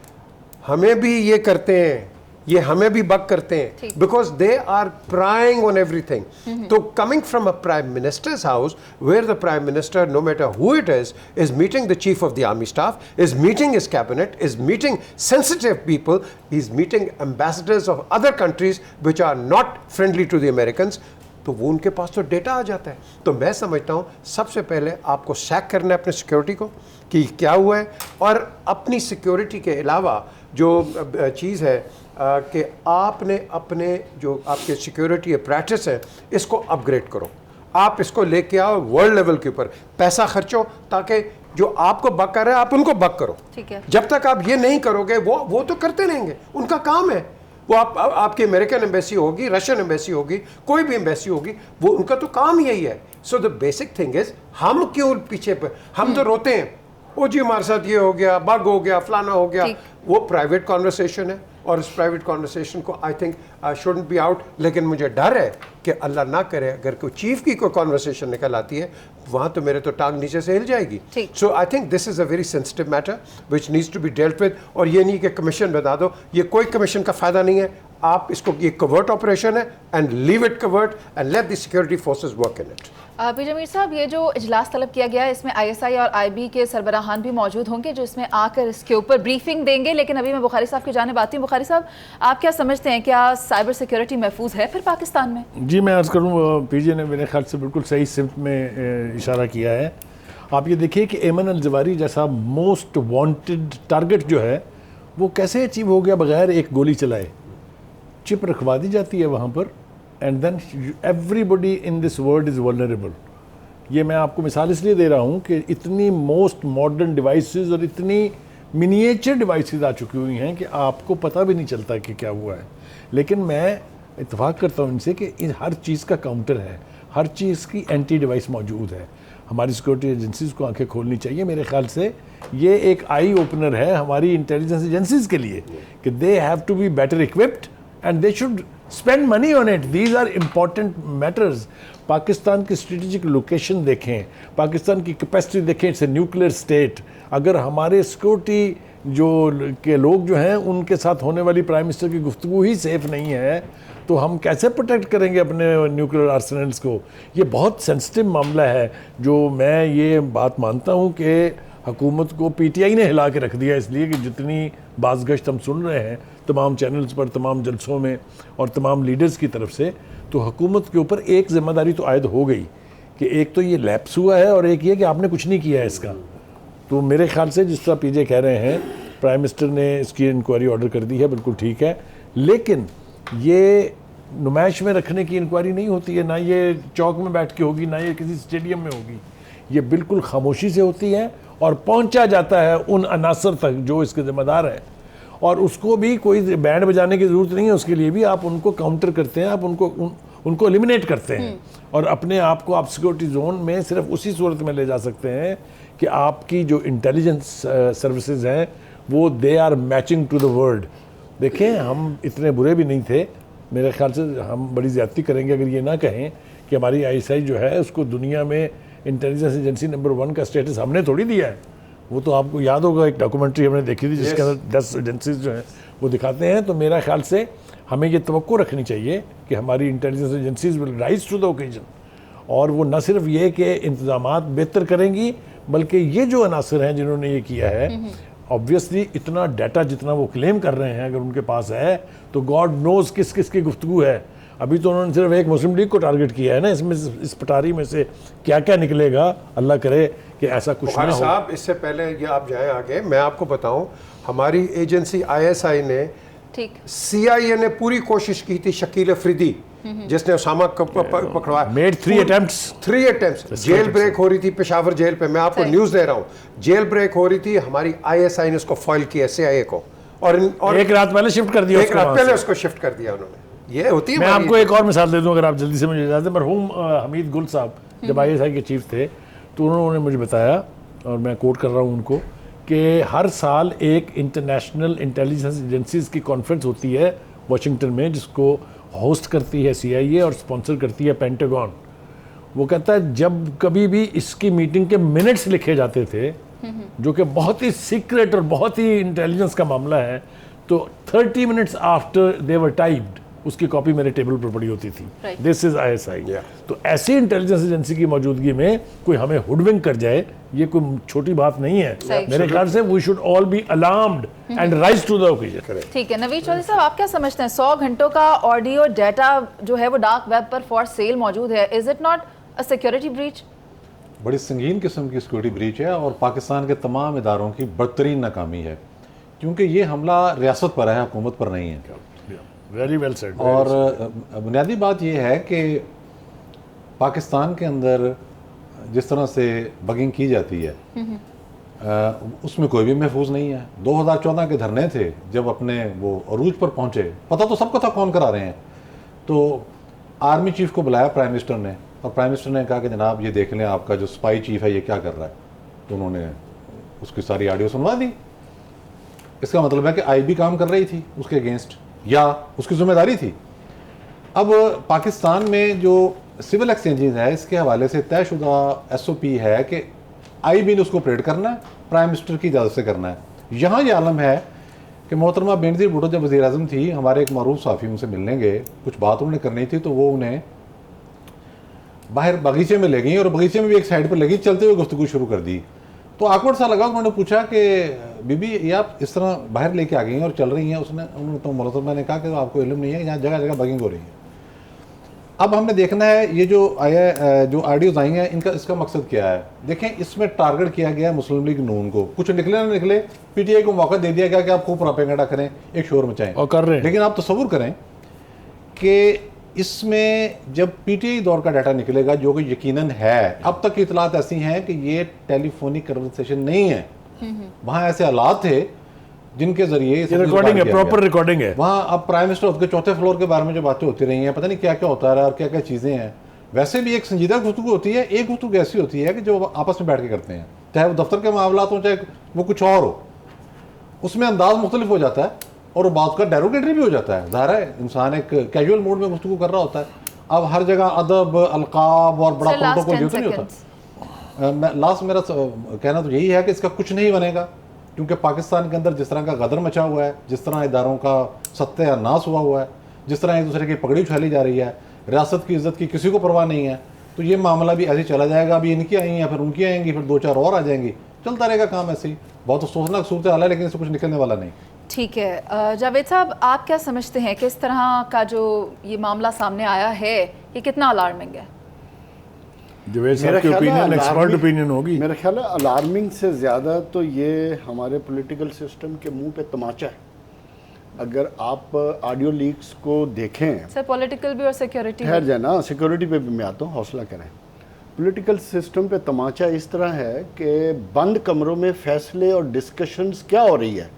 हमें भी ये करते हैं, ये हमें भी बग करते हैं, because they are prying on everything. तो coming from a prime minister's house where the prime minister, no matter who it is meeting the chief of the army staff, is meeting his cabinet, is meeting sensitive people, is meeting ambassadors of other countries which are not friendly to the Americans, तो वो उनके पास तो data आ जाता है। तो मैं समझता हूँ सबसे पहले आपको चेक करना है अपनी सिक्योरिटी को कि क्या हुआ है, और अपनी सिक्योरिटी के अलावा जो चीज़ है कि आपने अपने जो आपके सिक्योरिटी अपरेटस है इसको अपग्रेड करो। आप इसको लेके आओ वर्ल्ड लेवल के ऊपर, पैसा खर्चो, ताकि जो आपको बग कर रहे हैं आप उनको बग करो। ठीक है। जब तक आप ये नहीं करोगे वो तो करते रहेंगे, उनका काम है। वो आपकी अमेरिकन एम्बेसी होगी, रशियन एम्बेसी होगी, कोई भी एम्बेसी होगी, वो उनका तो काम यही है। So the basic thing is, हम क्यों पीछे पे, हम तो रोते हैं ओ जी हमारे साथ ये हो गया, बग हो गया, फलाना हो गया। वो प्राइवेट कॉन्वर्सेशन है और इस प्राइवेट कॉन्वर्सेशन को I think shouldn't be out. लेकिन मुझे डर है कि अल्लाह ना करे अगर कोई चीफ की कोई कॉन्वर्सेशन निकल आती है, वहाँ तो मेरे तो टांग नीचे से हिल जाएगी। So I think this is a very sensitive matter which needs to be dealt with. और ये नहीं कि कमीशन बता दो, ये कोई कमीशन का फ़ायदा नहीं है। आप इसको, ये कवर्ट ऑपरेशन है, and leave it covert and let the security forces work in it. P J Mir साहब, ये जो इजलास तलब किया गया है इसमें ISI और IB के सरबराहान भी मौजूद होंगे जो इसमें आकर इसके ऊपर ब्रीफिंग देंगे। लेकिन अभी मैं बुखारी साहब की जानिब आती हूँ। बुखारी साहब, आप क्या समझते हैं, क्या साइबर सिक्योरिटी महफूज है फिर पाकिस्तान में? जी, मैं अर्ज़ करूँ, पीजे ने मेरे ख्याल से बिल्कुल सही सिमत में इशारा किया है। आप ये देखिए कि एमन अल-जवारी जैसा मोस्ट वांटेड टारगेट जो है वो कैसे अचीव हो गया बगैर एक गोली चलाए। चिप रखवा दी जाती है वहाँ पर, and then everybody in this world is vulnerable. ये मैं आपको मिसाल इसलिए दे रहा हूँ कि इतनी मोस्ट मॉडर्न डिवाइसेस और इतनी मिनिएचर डिवाइसेस आ चुकी हुई हैं कि आपको पता भी नहीं चलता कि क्या हुआ है। लेकिन मैं इत्तेफाक करता हूँ इनसे कि इन हर चीज़ का काउंटर है, हर चीज़ की एंटी डिवाइस मौजूद है। हमारी सिक्योरिटी एजेंसीज़ को आंखें खोलनी चाहिए। मेरे ख्याल से ये एक आई ओपनर है हमारी इंटेलिजेंस एजेंसीज़ के लिए कि they have to be better equipped and they should spend money on it. These are important matters. Pakistan की स्ट्रेटेजिक लोकेशन देखें, पाकिस्तान की कैपेसिटी देखें, इट्स ए न्यूक्लियर स्टेट। अगर हमारे सिक्योरिटी जो के लोग जो हैं उनके साथ होने वाली प्राइम मिनिस्टर की गुफ्तगू ही सेफ नहीं है, तो हम कैसे प्रोटेक्ट करेंगे अपने न्यूक्लियर आर्सेनल्स को? ये बहुत सेंसिटिव मामला है। जो मैं ये बात मानता हूँ कि हुकूमत को पीटीआई ने हिला के रख दिया, इसलिए कि जितनी बाज़गश्त हम सुन रहे हैं तमाम चैनल्स पर, तमाम जलसों में और तमाम लीडर्स की तरफ से, तो हुकूमत के ऊपर एक ज़िम्मेदारी तो आयद हो गई कि एक तो ये लैप्स हुआ है और एक ये कि आपने कुछ नहीं किया है इसका। तो मेरे ख्याल से जिस तरह पीजे कह रहे हैं, प्राइम मिनिस्टर ने इसकी इंक्वायरी ऑर्डर कर दी है, बिल्कुल ठीक है, लेकिन ये नुमाइश में रखने की इंक्वायरी नहीं होती है, ना ये चौक में बैठ के होगी, ना ये किसी स्टेडियम में होगी, ये बिल्कुल खामोशी से होती है और पहुंचा जाता है उन अनासर तक जो इसके ज़िम्मेदार हैं, और उसको भी कोई बैंड बजाने की ज़रूरत नहीं है, उसके लिए भी आप उनको काउंटर करते हैं, आप उनको एलिमिनेट करते हैं और अपने आप को आप सिक्योरिटी जोन में सिर्फ उसी सूरत में ले जा सकते हैं कि आपकी जो इंटेलिजेंस सर्विसेज हैं वो they are matching to the world. देखें, हम इतने बुरे भी नहीं थे, मेरे ख्याल से हम बड़ी ज़्यादती करेंगे अगर ये ना कहें कि हमारी आईएसआई जो है उसको दुनिया में इंटेलिजेंस एजेंसी नंबर 1 का स्टेटस हमने थोड़ी दिया है। वो तो आपको याद होगा, एक डॉक्यूमेंट्री हमने देखी थी जिसके अंदर 10 एजेंसीज जो हैं वो दिखाते हैं। तो मेरा ख्याल से हमें ये तवक्को रखनी चाहिए कि हमारी intelligence agencies will rise to the occasion, और वो न सिर्फ ये कि इंतजामात बेहतर करेंगी, बल्कि ये जो अनासर हैं जिन्होंने ये किया है, ऑब्वियसली इतना डाटा जितना वो क्लेम कर रहे हैं अगर उनके पास है तो गॉड नोज किस किस की गुफ्तगू है। अभी तो उन्होंने सिर्फ एक मुस्लिम लीग को टारगेट किया है ना, इसमें इस पटारी में से क्या क्या निकलेगा, अल्लाह करे कि ऐसा कुछ ना हो। साहब, इससे पहले ये आप जाएं आगे, मैं आपको बताऊं, हमारी एजेंसी आईएसआई ने, ठीक, सीआईए ने पूरी कोशिश की थी शकील अफरीदी जिसने उसामा को पकड़वाया, मेड 3 अटेम्प्ट्स, जेल ब्रेक हो रही थी पेशावर जेल पे, मैं आपको न्यूज़ दे रहा हूँ, जेल ब्रेक हो रही थी, हमारी आईएसआई ने उसको फॉइल किया सीआईए को, और एक रात पहले शिफ्ट कर दिया, एक रात पहले उसको शिफ्ट कर दिया उन्होंने। ये होती है। मैं आपको एक और मिसाल दे दूं अगर आप जल्दी से मुझे इजाज़त दें। मरहूम हमीद गुल साहब जब आईएसआई के चीफ थे तो उन्होंने मुझे बताया, और मैं कोट कर रहा हूँ उनको, कि हर साल एक इंटरनेशनल इंटेलिजेंस एजेंसीज की कॉन्फ्रेंस होती है वाशिंगटन में, जिसको होस्ट करती है सीआईए और स्पॉन्सर करती है पेंटागन। वो कहता है जब कभी भी इसकी मीटिंग के मिनट्स लिखे जाते थे, जो कि बहुत ही सीक्रेट और बहुत ही इंटेलिजेंस का मामला है, तो 30 minutes after they were typed उसकी कॉपी मेरे टेबल पर पड़ी होती थी। This is ISI. तो ऐसी इंटेलिजेंस एजेंसी की मौजूदगी में कोई हमें हुडविंग कर जाए, ये कोई छोटी बात नहीं है। मेरे ख्याल से we should all be alarmed and rise to the occasion. ठीक है, नवीद चौधरी साहब, आप क्या समझते हैं 100 घंटों का ऑडियो डाटा जो है वो डार्क वेब पर फॉर सेल मौजूद है, is it not a security breach? बड़ी संगीन किस्म की सिक्योरिटी ब्रीच है और पाकिस्तान के तमाम इदारों की बदतरीन नाकामी है, क्योंकि ये हमला रियासत पर है, हुकूमत पर नहीं है। Very well said. और बुनियादी बात यह है कि पाकिस्तान के अंदर जिस तरह से बगिंग की जाती है उसमें कोई भी महफूज नहीं है। 2014 के धरने थे जब अपने वो अरूज पर पहुंचे, पता तो सबको था कौन करा रहे हैं, तो आर्मी चीफ को बुलाया प्राइम मिनिस्टर ने, और प्राइम मिनिस्टर ने कहा कि जनाब ये देख लें आपका जो स्पाई चीफ है ये क्या कर रहा है। तो उन्होंने उसकी सारी ऑडियो सुनवा दी। इसका मतलब है कि आईबी काम कर रही थी उसके अगेंस्ट, या उसकी जिम्मेदारी थी। अब पाकिस्तान में जो सिविल एक्सचेंजेस है इसके हवाले से तयशुदा एसओपी है कि आईबी ने उसको ऑपरेट करना है, प्राइम मिनिस्टर की इजाज़त से करना है। यहाँ ये आलम है कि मोहतरमा बेनज़ीर भुट्टो जब वज़ीर आज़म थी, हमारे एक मरूफ साफ़ी उनसे मिलने गए, कुछ बात उन्होंने करनी थी, तो वो उन्हें बाहर बगीचे में ले गई और बगीचे में भी एक साइड पर लगी, चलते हुए गुफ्तगू शुरू कर दी। तो आकवर्ड सा लगा। उन्होंने पूछा कि बीबी ये आप इस तरह बाहर लेके आ गई हैं और चल रही हैं। उन्होंने तो मोहतरमा ने कहा कि आपको इल्म नहीं है, यहाँ जगह जगह बगिंग हो रही है। अब हमने देखना है ये जो आया, जो ऑडियोज आई हैं, इसका मकसद क्या है। देखें, इसमें टारगेट किया गया मुस्लिम लीग नून को। कुछ निकले ना निकले, पीटीआई को मौका दे दिया गया कि आप खूब प्रोपेगेंडा करें, एक शोर मचाएं, और कर रहे हैं। लेकिन आप तसव्वुर करें कि इसमें जब पीटीआई दौर का डाटा निकलेगा, जो कि यकीनन है, अब तक की इतलात ऐसी हैं कि ये टेलीफोनिक कन्वर्सेशन नहीं है, वहाँ ऐसे हालात थे जिनके जरिए रिकॉर्डिंग है, प्रॉपर रिकॉर्डिंग है। वहाँ अब प्राइम मिनिस्टर उसके चौथे फ्लोर के बारे में जो बातें होती रही हैं, पता नहीं क्या क्या होता रहा और क्या क्या चीज़ें हैं। वैसे भी एक संजीदा गुफ्तगू होती है, एक गुफ्तगू ऐसी होती है कि जो आपस में बैठ के करते हैं, चाहे वो दफ्तर के मामला हो चाहे वो कुछ और हो, उसमें अंदाज मुख्तलिफ हो जाता है और बात का डेरोगेटरी भी हो जाता है। ज़ाहिर है इंसान एक कैजुअल मूड में गुफ्तगू कर रहा होता है। अब हर जगह अदब, अलकाब और बड़ा प्रोटोकॉल ये तो नहीं होता। लास्ट मेरा कहना तो यही है कि इसका कुछ नहीं बनेगा, क्योंकि पाकिस्तान के अंदर जिस तरह का गदर मचा हुआ है, जिस तरह इदारों का सत्यानाश हुआ है, जिस तरह एक दूसरे की पगड़ी उछाली जा रही है, रियासत की इज्जत की किसी को परवाह नहीं है, तो ये मामला भी ऐसे चला जाएगा। अभी इनकी आई हैं, फिर उनकी आएंगी, फिर 2-4 और आ जाएंगी, चलता रहेगा काम ऐसे ही। बहुत अफसोसनाक सूरत हाल है, लेकिन इससे कुछ निकलने वाला नहीं। ठीक है, जावेद साहब, आप क्या समझते हैं किस तरह का जो ये मामला सामने आया है ये कितना अलार्मिंग है? जवेद साहब की ओपिनियन एक्सपर्ट ओपिनियन होगी। मेरा ख्याल है अलार्मिंग से ज़्यादा तो ये हमारे पॉलिटिकल सिस्टम के मुंह पे तमाचा है। अगर आप ऑडियो लीक्स को देखें, सर पॉलिटिकल भी और सिक्योरिटी ठहर जाए ना, सिक्योरिटी पे भी मैं आता हूँ, हौसला करें। पॉलिटिकल सिस्टम पे तमाचा इस तरह है कि बंद कमरों में फैसले और डिस्कशंस क्या हो रही है,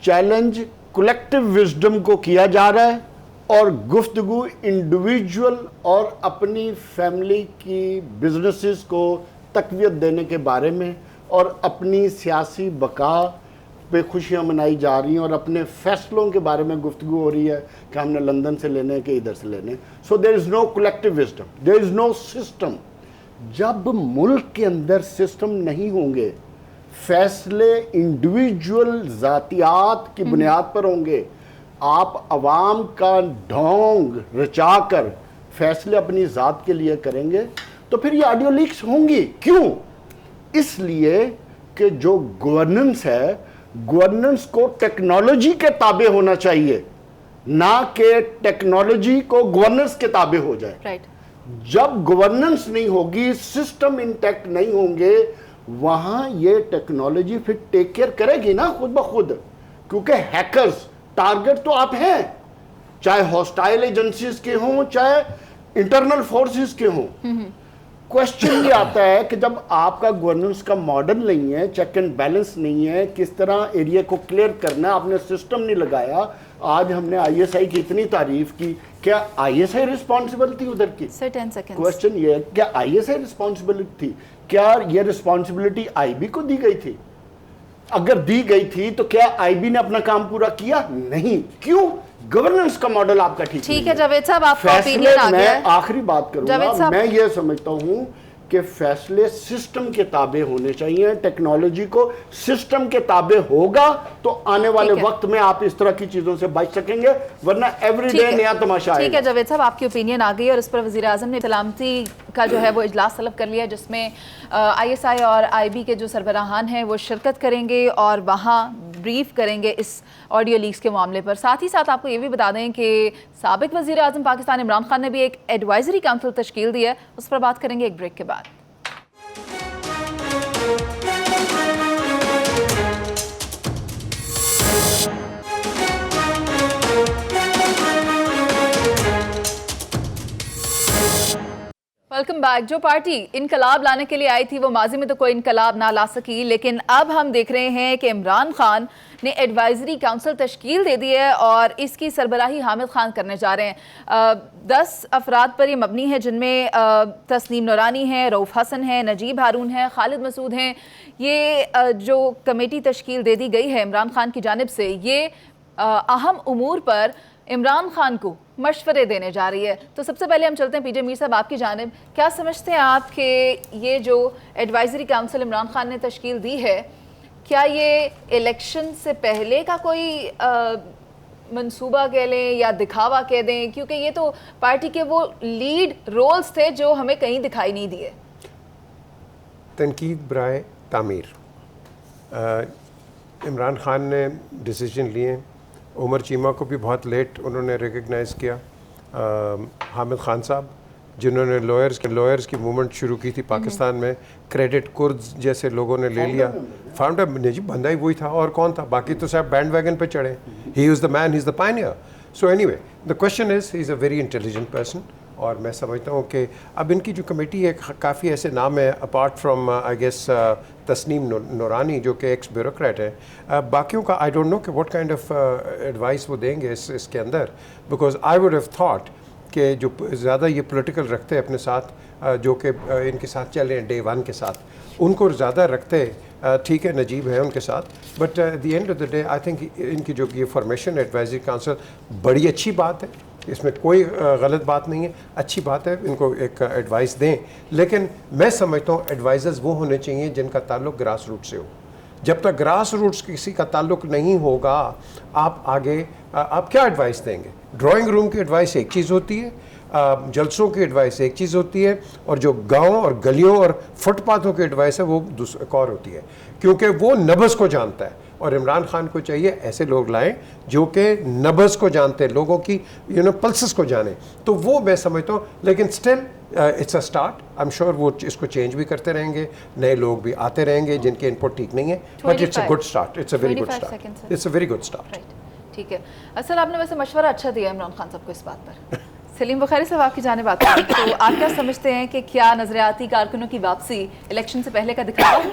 चैलेंज कलेक्टिव विजडम को किया जा रहा है और गुफ्तगू इंडिविजुअल और अपनी फैमिली की बिजनेसेस को तकवीत देने के बारे में और अपनी सियासी बका पे खुशियां मनाई जा रही हैं और अपने फैसलों के बारे में गुफ्तगू हो रही है कि हमने लंदन से लेने के इधर से लेने। So there is no collective wisdom, there is no system. जब मुल्क के अंदर सिस्टम नहीं होंगे, फैसले इंडिविजुअल ज़ातियात की बुनियाद पर होंगे, आप अवाम का ढोंग रचा कर फैसले अपनी ज़ात के लिए करेंगे, तो फिर ये ऑडियो लीक्स होंगी। क्यों? इसलिए कि जो गवर्नेंस है, गवर्नेंस को टेक्नोलॉजी के ताबे होना चाहिए, ना कि टेक्नोलॉजी को गवर्नेंस के ताबे हो जाए। राइट। जब गवर्नेंस नहीं होगी, सिस्टम इंटैक्ट नहीं होंगे, वहां ये टेक्नोलॉजी फिर टेक केयर करेगी ना खुद ब खुद, क्योंकि हैकर्स टारगेट तो आप हैं, चाहे हॉस्टाइल एजेंसीज के हों चाहे इंटरनल फोर्सेस के हों। क्वेश्चन ये आता है कि जब आपका गवर्नेंस का मॉडल नहीं है, चेक एंड बैलेंस नहीं है, किस तरह एरिया को क्लियर करना है, आपने सिस्टम नहीं लगाया। आज हमने आईएसआई की इतनी तारीफ की, क्या आईएसआई रिस्पॉन्सिबल थी उधर की? Sir 10 seconds. क्वेश्चन ये है, क्या आईएसआई रिस्पॉन्सिबिलिटी थी? क्या ये रिस्पॉन्सिबिलिटी आईबी को दी गई थी? अगर दी गई थी तो क्या आईबी ने अपना काम पूरा किया? नहीं। क्यों? गवर्नेंस का मॉडल आपका ठीक है जावेद साहब, आपका ओपिनियन आ गया है। मैं आखिरी बात करूंगा, मैं ये समझता हूं कि फैसले सिस्टम के ताबे होने चाहिए, टेक्नोलॉजी को सिस्टम के ताबे होगा तो आने वाले वक्त में आप इस तरह की चीजों से बच सकेंगे, वरना एवरीडे नया तमाशा आएगा। ठीक है जावेद साहब, आपकी ओपिनियन आ गई और इस पर वज़ीर आज़म ने सलामती का जो है वो इजलास तलब कर लिया, जिसमें आईएसआई और आईबी के जो सरबराहान हैं वो शिरकत करेंगे और वहाँ ब्रीफ करेंगे इस ऑडियो लीक्स के मामले पर। साथ ही साथ आपको ये भी बता दें कि साबिक वज़ीर आज़म पाकिस्तान इमरान खान ने भी एक एडवाइजरी काउंसिल तश्कील दी है, उस पर बात करेंगे एक ब्रेक के बाद। Welcome back. जो पार्टी इनकलाब लाने के लिए आई थी वो माजी में तो कोई इनकलाब ना ला सकी, लेकिन अब हम देख रहे हैं कि इमरान खान ने एडवाइजरी काउंसिल तश्कील दे दी है और इसकी सरबराही हामिद खान करने जा रहे हैं। 10 अफराद पर ये मबनी है, जिनमें तस्नीम नूरानी है, रऊफ़ हसन है, नजीब हारून है, खालिद मसूद हैं। ये जो कमेटी तश्कील दे दी गई है इमरान खान की जानिब से, ये अहम उमूर पर इमरान खान को मशवरे देने जा रही है। तो सबसे पहले हम चलते हैं पीजे मीर साहब आपकी जानिब। क्या समझते हैं आप कि ये जो एडवाइजरी काउंसिल इमरान खान ने तश्कील दी है, क्या ये इलेक्शन से पहले का कोई मंसूबा कह लें या दिखावा कह दें, क्योंकि ये तो पार्टी के वो लीड रोल्स थे जो हमें कहीं दिखाई नहीं दिए? तनकीद बराए तामीर। इमरान खान ने डिसीजन लिए, उमर चीमा को भी बहुत लेट उन्होंने रिकग्नाइज़ किया। हामिद खान साहब जिन्होंने लॉयर्स की मूवमेंट शुरू की थी पाकिस्तान में, क्रेडिट कुर्द जैसे लोगों ने ले लिया। फाउंडर नजीब बंदा ही वही था, और कौन था? बाकी तो सब बैंड वैगन पे चढ़े। He is the man, he is the Pioneer. So anyway the question is, he is a very intelligent person, और मैं समझता हूँ कि अब इनकी जो कमेटी है, काफ़ी ऐसे नाम है apart from I guess Tasneem Noorani जो कि एक्स ब्यूरोक्रेट है। बाकियों का आई डोंट नो कि व्हाट काइंड ऑफ एडवाइस वो देंगे इसके अंदर, because I would have thought कि जो ज़्यादा ये पॉलिटिकल रखते हैं अपने साथ, जो कि इनके साथ चल रहे हैं डे वन के साथ, उनको ज़्यादा रखते। ठीक है, नजीब है उनके साथ, but at the end of the day I think इनकी जो ये फॉर्मेशन एडवाइजरी काउंसिल बड़ी अच्छी बात है, इसमें कोई गलत बात नहीं है, अच्छी बात है, इनको एक एडवाइस दें। लेकिन मैं समझता हूँ एडवाइज़र्स वो होने चाहिए जिनका ताल्लुक ग्रास रूट से हो। जब तक ग्रास रूट्स किसी का ताल्लुक नहीं होगा, आप आगे आप क्या एडवाइस देंगे? ड्राइंग रूम की एडवाइस एक चीज़ होती है, जलसों की एडवाइस एक चीज़ होती है और जो गांव और गलियों और फुटपाथों की एडवाइस है वो एक और होती है, क्योंकि वो नब्ज़ को जानता है। और इमरान खान को चाहिए ऐसे लोग लाएं जो कि नब्ज़ को जानते हैं, लोगों की पल्सेस को जाने। तो वो मैं समझता हूँ, लेकिन still it's a start. I am sure वो इसको चेंज भी करते रहेंगे, नए लोग भी आते रहेंगे जिनके इनपुट ठीक नहीं है, but it's a good start, it's a very good start, it's a very good start. Right, ठीक है। असल आपने वैसे मशवरा अच्छा दिया इमरान खान साहब को इस बात पर। सलीम बुखारी साहब, आपकी जाने बात करें तो आप क्या समझते हैं कि क्या नजरियाती कारकुनों की वापसी इलेक्शन से पहले का दिखावा है?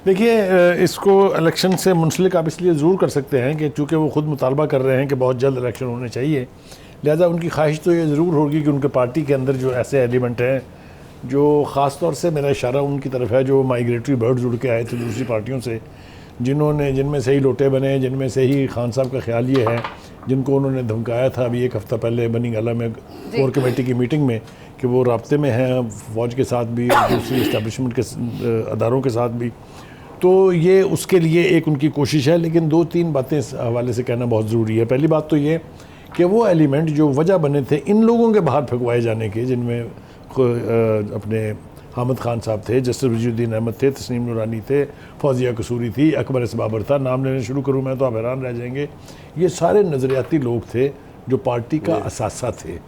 देखिए, इसको इलेक्शन से मुंसलिक आप इसलिए ज़रूर कर सकते हैं कि चूँकि वो ख़ुद मुतालबा कर रहे हैं कि बहुत जल्द इलेक्शन होने चाहिए, लिहाजा उनकी ख्वाहिश तो ये ज़रूर होगी कि उनके पार्टी के अंदर जो ऐसे एलिमेंट हैं जो ख़ास तौर से मेरा इशारा उनकी तरफ है, जो माइग्रेटरी बर्ड्स उड़ के आए थे दूसरी पार्टियों से, जिनमें से ही लोटे बने, जिनमें से ही खान साहब का ख्याल ये है, जिनको उन्होंने धमकाया था अभी एक हफ़्ता पहले बनी गाला में कोर कमेटी की मीटिंग में कि वो राब्ते में हैं फ़ौज के साथ भी और दूसरी इस्टेब्लिशमेंट के अदारों के साथ भी। तो ये उसके लिए एक उनकी कोशिश है, लेकिन 2-3 बातें इस हवाले से कहना बहुत ज़रूरी है। पहली बात तो ये कि वो एलिमेंट जो वजह बने थे इन लोगों के बाहर फेंकवाए जाने के, जिनमें अपने हामिद खान साहब थे, जस्टिस वजीउद्दीन अहमद थे, तस्नीम नूरानी थे, फौजिया कसूरी थी, अकबर इस बाबर था, नाम लेने शुरू करूँ मैं तो आप हैरान रह जाएंगे। ये सारे नज़रियाती लोग थे जो पार्टी का असासा थे,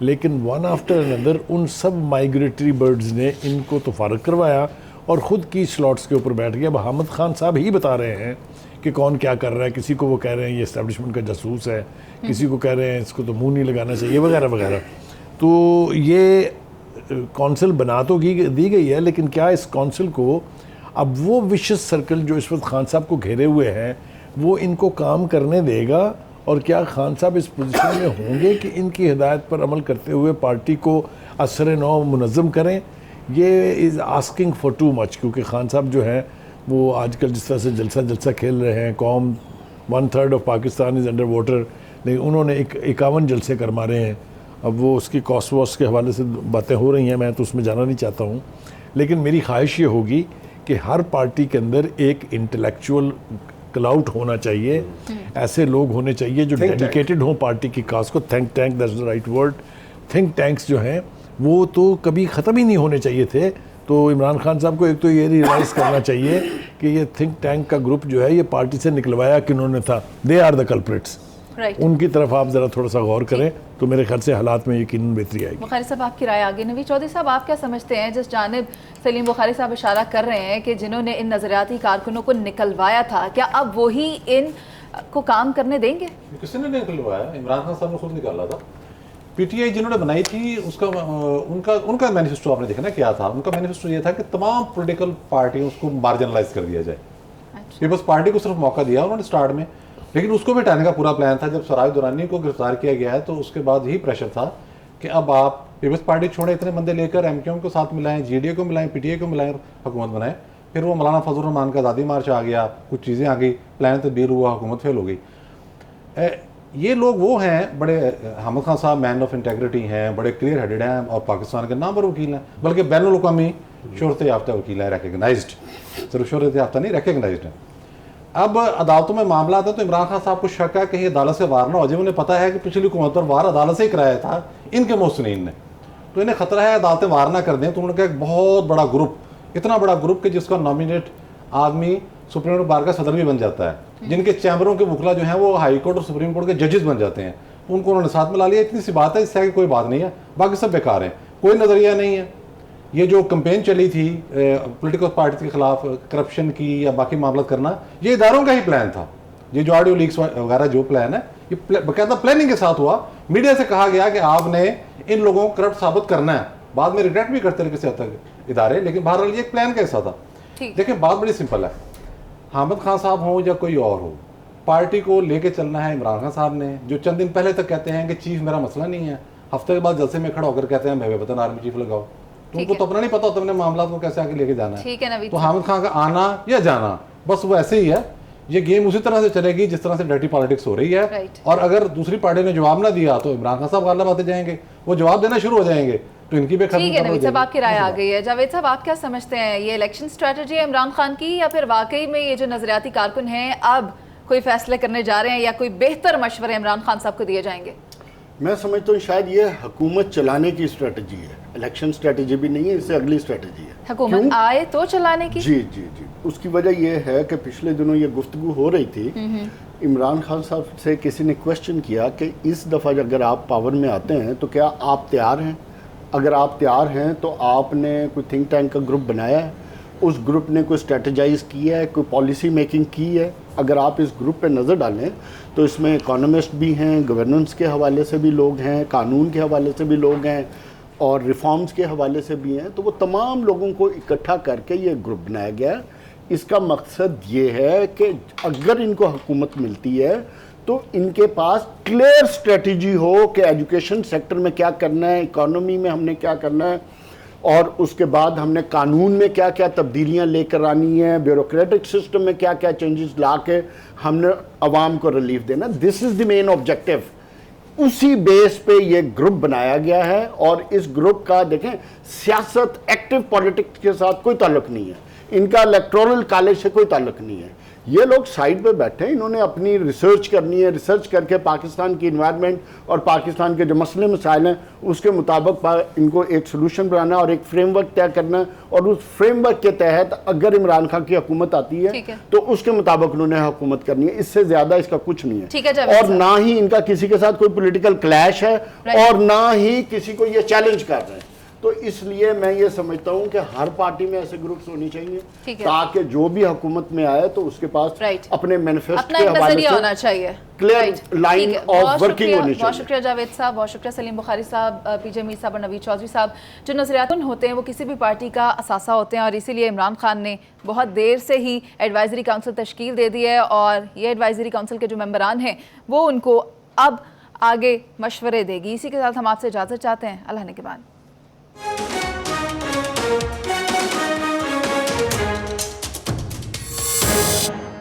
लेकिन वन आफ्टर अनदर उन सब माइग्रेटरी बर्ड्स ने इनको तो फारग करवाया और ख़ुद की स्लॉट्स के ऊपर बैठ गया। अब हामिद खान साहब ही बता रहे हैं कि कौन क्या कर रहा है, किसी को वो कह रहे हैं ये इस्टेब्लिशमेंट का जासूस है, किसी को कह रहे हैं इसको तो मुंह नहीं लगाना चाहिए, वगैरह वगैरह। तो ये कौंसिल बना तो दी गई है, लेकिन क्या इस कौंसिल को अब वो विशेष सर्कल जो इस वक्त खान साहब को घेरे हुए हैं वो इनको काम करने देगा, और क्या खान साहब इस पोजीशन में होंगे कि इनकी हिदायत पर अमल करते हुए पार्टी को असर नौ मुनज़्ज़म करें? ये is asking for too much, क्योंकि खान साहब जो हैं वो आजकल जिस तरह से जलसा खेल रहे हैं, कौम 1/3 of Pakistan is under water, लेकिन उन्होंने 51 जलसे कर मारे हैं। अब वो उसकी कॉस्ट वॉस्ट के हवाले से बातें हो रही हैं, मैं तो उसमें जाना नहीं चाहता हूँ, लेकिन मेरी ख्वाहिश ये होगी कि हर पार्टी के अंदर एक इंटेलेक्चुअल क्लाउड होना चाहिए, ऐसे लोग होने चाहिए जो डेडिकेटेड हों पार्टी की काज को। Think tank, that's the right word. Think tanks जो हैं वो तो कभी ख़त्म ही नहीं होने चाहिए थे। तो इमरान खान साहब को एक तो ये रियलाइज़ करना चाहिए कि ये थिंक टैंक का ग्रुप जो है ये पार्टी से निकलवाया किन्होंने था, दे आर द कल्प्रिट्स। उनकी तरफ आप ज़रा थोड़ा सा गौर करें तो मेरे ख्याल से हालात में यकीनन बेहतरी आएगी। बुखारी साहब, आपकी राय आगे। नवीद चौधरी साहब, आप क्या समझते हैं जिस जानिब सलीम बुखारी साहब इशारा कर रहे हैं कि जिन्होंने इन नज़रियाती कारकुनों को निकलवाया था, क्या अब वही इन को काम करने देंगे? किसी ने निकलवाया, इमरान खान साहब ने खुद निकाला था। पीटीआई जिन्होंने बनाई थी उसका उनका मैनिफेस्टो आपने देखा ना क्या था। उनका मैनिफेस्टो ये था कि तमाम पॉलिटिकल पार्टियों को मार्जिनलाइज कर दिया जाए। पीपल्स पार्टी को सिर्फ मौका दिया उन्होंने स्टार्ट में, लेकिन उसको भी हटाने का पूरा प्लान था। जब सराय दुरानी को गिरफ्तार किया गया है तो उसके बाद यही प्रेशर था कि अब आप पीपल्स पार्टी छोड़े, इतने बंदे लेकर एमक्यूएम को साथ मिलाएं, जीडीए को मिलाएं, पीटीआई को मिलाएं, हुकूमत बनाएं। फिर वो मौलाना फजल रहमान का आज़ादी मार्च आ गया, कुछ चीज़ें आ गई, प्लान तब्दील हुआ, हुकूमत फेल हो गई। ये लोग वो हैं, बड़े हामिद खान साहब मैन ऑफ इंटेग्रिटी हैं, बड़े क्लियर हेडेड हैं और पाकिस्तान के नाम पर वकील हैं, बल्कि बैनुल अक़वामी शोहरत याफ्ता वकील है, रिकगनाइज्ड, सिर्फ शोहरत याफ्ता नहीं रिकगनाइज्ड है। अब अदालतों में मामला आता है तो इमरान खान साहब को शक है कहीं अदालत से वार ना हो जाए। उन्हें पता है कि पिछली हुकूमत पर वार अदालत से ही कराया था इनके मोहसिनीन ने, तो इन्हें खतरा है अदालतें वार ना कर दें। तो उन्होंने कहा एक बहुत बड़ा ग्रुप, इतना बड़ा ग्रुप कि जिसका नॉमिनेट आदमी सुप्रीम कोर्ट बार का सदर भी बन जाता है, जिनके चैम्बरों के वकला जो हैं वो हाई कोर्ट और सुप्रीम कोर्ट के जजेस बन जाते हैं, उनको उन्होंने साथ मिला लिया। इतनी सी बात है, इससे आगे कोई बात नहीं है, बाकी सब बेकार है, कोई नज़रिया नहीं है। ये जो कैंपेन चली थी पॉलिटिकल पार्टी के खिलाफ करप्शन की या बाकी मामला करना, ये इदारों का ही प्लान था। ये जो ऑडियो लीक्स वगैरह जो प्लान है ये बाकायदा प्लानिंग के साथ हुआ। मीडिया से कहा गया कि आपने इन लोगों को करप्ट साबित करना है, बाद में रिग्रेट भी करते रहे किसी हद तक इदारे, लेकिन बहरहाल ये एक प्लान का हिस्सा था। देखिए बात बड़ी सिंपल है, हामिद खान साहब हो या कोई और हो, पार्टी को लेके चलना है इमरान खान साहब ने, जो चंद दिन पहले तक कहते हैं कि चीफ मेरा मसला नहीं है, हफ्ते के बाद जलसे में खड़ा होकर कहते हैं मैं वतन आर्मी चीफ लगाओ। तुमको तो अपना नहीं पता होता मामला को कैसे आगे लेके जाना है। तो हामिद खान का आना या जाना बस वो ऐसे ही है। ये गेम उसी तरह से चलेगी जिस तरह से डर्टी पॉलिटिक्स हो रही है। और अगर दूसरी पार्टी ने जवाब ना दिया तो इमरान खान साहब गालिब आते जाएंगे, वो जवाब देना शुरू हो जाएंगे तो इनकी भी ठीक है। नवीद साहब, आपकी राय आ गई है। जावेद साहब, आप क्या समझते हैं, ये इलेक्शन स्ट्रेटजी है इमरान खान की, या फिर वाकई में ये जो नजरियाती कारकुन हैं अब कोई फैसले करने जा रहे हैं, या कोई बेहतर मशवरे इमरान खान साहब को दिए जाएंगे? मैं समझता हूँ शायद ये हुकूमत चलाने की स्ट्रेटजी है, इलेक्शन स्ट्रेटजी भी नहीं है, इससे अगली स्ट्रेटजी है। हुकूमत क्यों? आए तो चलाने की। जी जी जी, उसकी वजह यह है कि पिछले दिनों ये गुफ्तगू हो रही थी, इमरान खान साहब से किसी ने क्वेश्चन किया कि इस दफ़ा अगर आप पावर में आते हैं तो क्या आप तैयार हैं? अगर आप तैयार हैं तो आपने कोई थिंक टैंक का ग्रुप बनाया है, उस ग्रुप ने कोई स्ट्रेटजाइज किया है, कोई पॉलिसी मेकिंग की है? अगर आप इस ग्रुप पे नज़र डालें तो इसमें इकोनॉमिस्ट भी हैं, गवर्नेंस के हवाले से भी लोग हैं, कानून के हवाले से भी लोग हैं और रिफॉर्म्स के हवाले से भी हैं। तो वो तमाम लोगों को इकट्ठा करके ये ग्रुप बनाया गया है। इसका मकसद ये है कि अगर इनको हुकूमत मिलती है तो इनके पास क्लियर स्ट्रेटजी हो कि एजुकेशन सेक्टर में क्या करना है, इकोनॉमी में हमने क्या करना है, और उसके बाद हमने कानून में क्या क्या तब्दीलियां लेकर आनी है, ब्यूरोक्रेटिक सिस्टम में क्या क्या चेंजेस ला के हमने आवाम को रिलीफ देना। This is the main objective. उसी बेस पे ये ग्रुप बनाया गया है और इस ग्रुप का देखें सियासत, एक्टिव पॉलिटिक्स के साथ कोई ताल्लुक नहीं है, इनका इलेक्टोरल कॉलेज से कोई ताल्लुक नहीं है। ये लोग साइड पे बैठे हैं, इन्होंने अपनी रिसर्च करनी है, रिसर्च करके पाकिस्तान की इन्वायरमेंट और पाकिस्तान के जो मसले मसाइल हैं उसके मुताबिक इनको एक सोल्यूशन बनाना और एक फ्रेमवर्क तय करना, और उस फ्रेमवर्क के तहत अगर इमरान खान की हुकूमत आती है तो उसके मुताबिक उन्होंने हुकूमत करनी है। इससे ज्यादा इसका कुछ नहीं है, और ना ही इनका किसी के साथ कोई पोलिटिकल क्लैश है और ना ही किसी को ये चैलेंज कर रहे हैं। तो इसलिए मैं ये समझता हूँ कि हर पार्टी में ऐसे ग्रुप्स होनी चाहिए ताकि जो भी हुकूमत में आए तो उसके पास अपने मैनिफेस्टो के हवाले से होना चाहिए, क्लियर लाइन ऑफ वर्किंग होनी चाहिए। बहुत शुक्रिया जावेद साहब, बहुत शुक्रिया सलीम बुखारी साहब, पीजे मीर साहब और नवीद चौधरी साहब। जो नजरियात होते हैं वो किसी भी पार्टी का असासा होते हैं और इसीलिए इमरान खान ने बहुत देर से ही एडवाइजरी काउंसिल तश्कील दे दी है और ये एडवाइजरी काउंसिल के जो मेंबरान हैं वो उनको अब आगे मशवरे देगी। इसी के साथ हम आपसे इजाज़त चाहते हैं। अल्लाह ने के बाद।